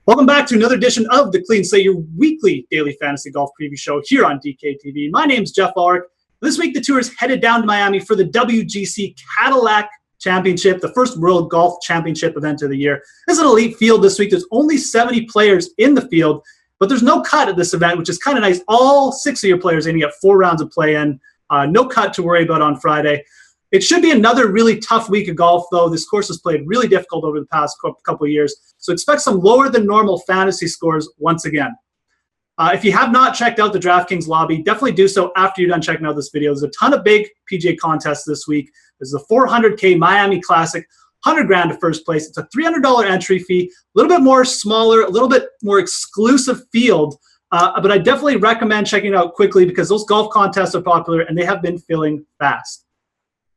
Welcome back to another edition of the Clean Slate, your weekly daily fantasy golf preview show here on DK TV. My name is Geoff Ulrich. This week, the tour is headed down to Miami for the WGC Cadillac Championship, the first World Golf Championship event of the year. This is an elite field this week. There's only 70 players in the field, but there's no cut at this event, which is kind of nice. All 6 of your players are going to get 4 rounds of play in. No cut to worry about on Friday. It should be another really tough week of golf, though. This course has played really difficult over the past couple of years, so expect some lower than normal fantasy scores once again. If you have not checked out the DraftKings lobby, definitely do so after you're done checking out this video. There's a ton of big PGA contests this week. There's a $400K Miami Classic, $100,000 to first place. It's a $300 entry fee, a little bit more smaller, a little bit more exclusive field, but I definitely recommend checking it out quickly because those golf contests are popular and they have been filling fast.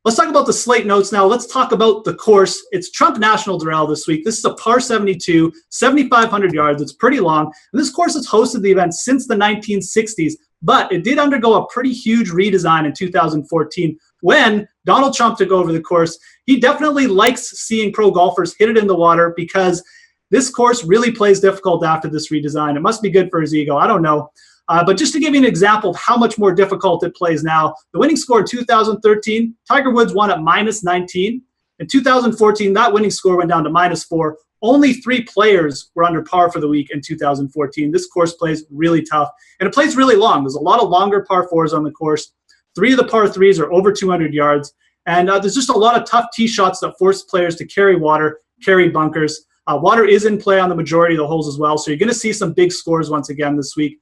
Let's talk about the slate notes now. Let's talk about the course. It's Trump National Doral this week. This is a par 72, 7,500 yards. It's pretty long. And this course has hosted the event since the 1960s, but it did undergo a pretty huge redesign in 2014 when Donald Trump took over the course. He definitely likes seeing pro golfers hit it in the water because this course really plays difficult after this redesign. It must be good for his ego. I don't know. But just to give you an example of how much more difficult it plays now, the winning score in 2013, Tiger Woods won at -19. In 2014, that winning score went down to -4. Only 3 players were under par for the week in 2014. This course plays really tough, and it plays really long. There's a lot of longer par 4s on the course. 3 of the par 3s are over 200 yards, and there's just a lot of tough tee shots that force players to carry water, carry bunkers. Water is in play on the majority of the holes as well, so you're going to see some big scores once again this week.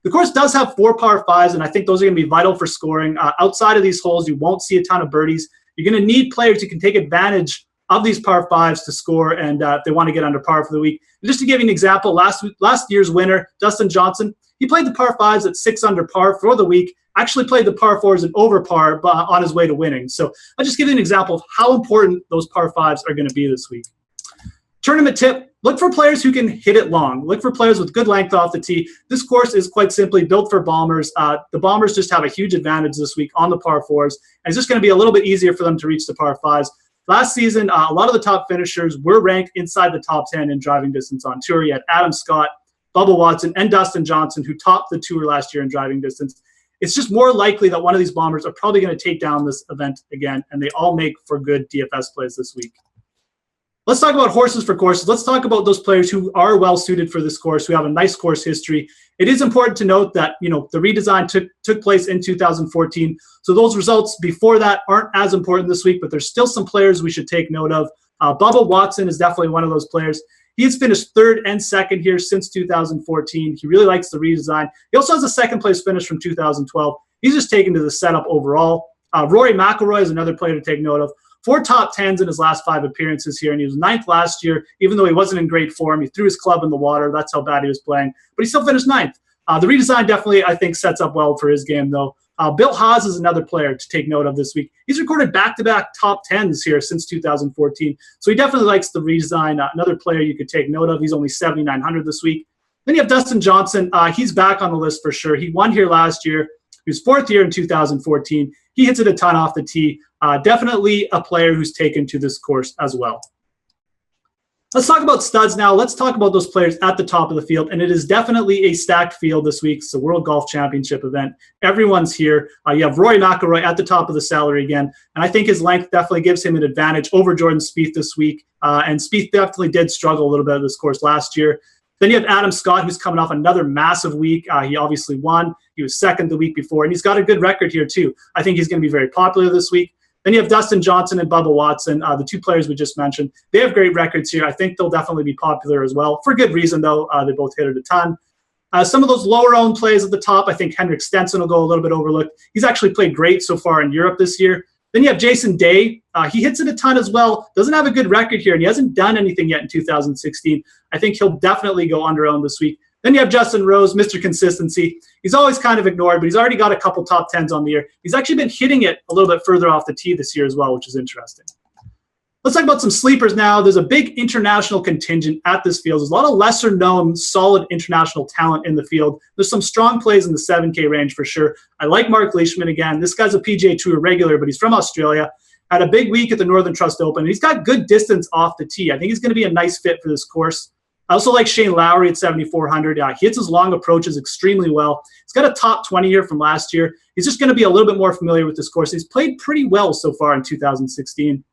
The course does have 4 par 5s, and I think those are going to be vital for scoring. Outside of these holes, you won't see a ton of birdies. You're going to need players who can take advantage of these par 5s to score, and if they want to get under par for the week. And just to give you an example, last year's winner, Dustin Johnson, he played the par 5s at 6 under par for the week, actually played the par 4s at over par on his way to winning. So I'll just give you an example of how important those par 5s are going to be this week. Tournament tip, look for players who can hit it long. Look for players with good length off the tee. This course is quite simply built for bombers. The bombers just have a huge advantage this week on the par 4s, and it's just going to be a little bit easier for them to reach the par 5s. Last season, a lot of the top finishers were ranked inside the top 10 in driving distance on tour. You had Adam Scott, Bubba Watson, and Dustin Johnson, who topped the tour last year in driving distance. It's just more likely that one of these bombers are probably going to take down this event again, and they all make for good DFS plays this week. Let's talk about horses for courses. Let's talk about those players who are well suited for this course, who have a nice course history. It is important to note that the redesign took place in 2014, so those results before that aren't as important this week. But there's still some players we should take note of. Bubba Watson is definitely one of those players. He has finished 3rd and 2nd here since 2014. He really likes the redesign. He also has a 2nd place finish from 2012. He's just taken to the setup overall. Rory McIlroy is another player to take note of. 4 top 10s in his last 5 appearances here, and he was 9th last year, even though he wasn't in great form. He threw his club in the water. That's how bad he was playing. But he still finished 9th. The redesign definitely, I think, sets up well for his game, though. Bill Haas is another player to take note of this week. He's recorded back-to-back top 10s here since 2014, so he definitely likes the redesign. Another player you could take note of. He's only 7,900 this week. Then you have Dustin Johnson. He's back on the list for sure. He won here last year. He was 4th year in 2014. He hits it a ton off the tee. Definitely a player who's taken to this course as well. Let's talk about studs now. Let's talk about those players at the top of the field. And it is definitely a stacked field this week. It's a World Golf Championship event. Everyone's here. You have Rory McIlroy at the top of the salary again. And I think his length definitely gives him an advantage over Jordan Spieth this week. And Spieth definitely did struggle a little bit at this course last year. Then you have Adam Scott, who's coming off another massive week. He obviously won. He was 2nd the week before, and he's got a good record here too. I think he's going to be very popular this week. Then you have Dustin Johnson and Bubba Watson, the 2 players we just mentioned. They have great records here. I think they'll definitely be popular as well. For good reason, though. They both hit it a ton. Some of those lower-owned plays at the top, I think Henrik Stenson will go a little bit overlooked. He's actually played great so far in Europe this year. Then you have Jason Day. He hits it a ton as well. Doesn't have a good record here, and he hasn't done anything yet in 2016. I think he'll definitely go under-owned this week. Then you have Justin Rose, Mr. Consistency. He's always kind of ignored, but he's already got a couple top 10s on the year. He's actually been hitting it a little bit further off the tee this year as well, which is interesting. Let's talk about some sleepers now. There's a big international contingent at this field. There's a lot of lesser-known, solid international talent in the field. There's some strong plays in the 7K range for sure. I like Mark Leishman again. This guy's a PGA Tour regular, but he's from Australia. Had a big week at the Northern Trust Open. He's got good distance off the tee. I think he's going to be a nice fit for this course. I also like Shane Lowry at 7,400. He hits his long approaches extremely well. He's got a top 20 here from last year. He's just going to be a little bit more familiar with this course. He's played pretty well so far in 2016.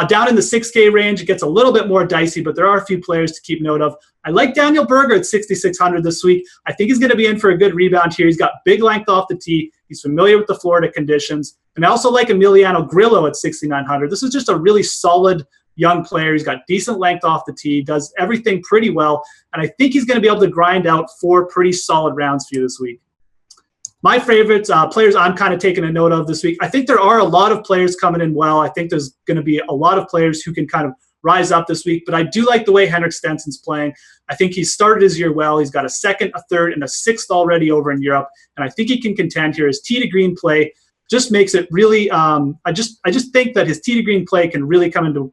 Down in the 6K range, it gets a little bit more dicey, but there are a few players to keep note of. I like Daniel Berger at 6,600 this week. I think he's going to be in for a good rebound here. He's got big length off the tee. He's familiar with the Florida conditions. And I also like Emiliano Grillo at 6,900. This is just a really solid young player. He's got decent length off the tee, does everything pretty well. And I think he's going to be able to grind out 4 pretty solid rounds for you this week. My favorites, players I'm kind of taking a note of this week, I think there are a lot of players coming in well. I think there's going to be a lot of players who can kind of rise up this week, but I do like the way Henrik Stenson's playing. I think he's started his year well. He's got a second, a third, and a sixth already over in Europe, and I think he can contend here. His tee to green play just makes it really, I just think that his tee to green play can really come into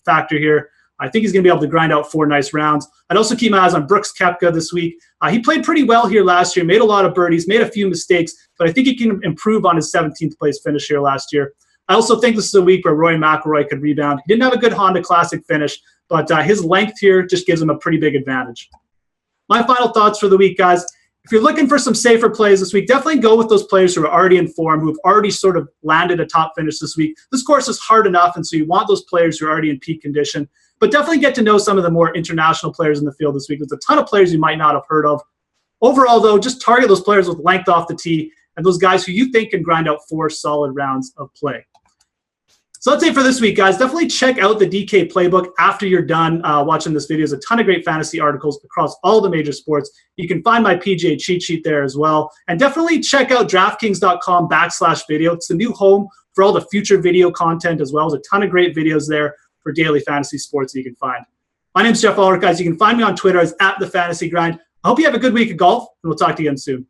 factor here. I think he's going to be able to grind out 4 nice rounds. I'd also keep my eyes on Brooks Koepka this week. He played pretty well here last year, made a lot of birdies, made a few mistakes, but I think he can improve on his 17th place finish here last year. I also think this is a week where Rory McIlroy could rebound. He didn't have a good Honda Classic finish, but his length here just gives him a pretty big advantage. My final thoughts for the week, guys. If you're looking for some safer plays this week, definitely go with those players who are already in form, who have already sort of landed a top finish this week. This course is hard enough, and so you want those players who are already in peak condition. But definitely get to know some of the more international players in the field this week. There's a ton of players you might not have heard of. Overall, though, just target those players with length off the tee and those guys who you think can grind out 4 solid rounds of play. So that's it for this week, guys. Definitely check out the DK Playbook after you're done watching this video. There's a ton of great fantasy articles across all the major sports. You can find my PGA cheat sheet there as well. And definitely check out DraftKings.com/video. It's the new home for all the future video content as well. There's a ton of great videos there for daily fantasy sports that you can find. My name's Geoff Ulrich, guys. You can find me on Twitter as @TheFantasyGrind. I hope you have a good week of golf, and we'll talk to you again soon.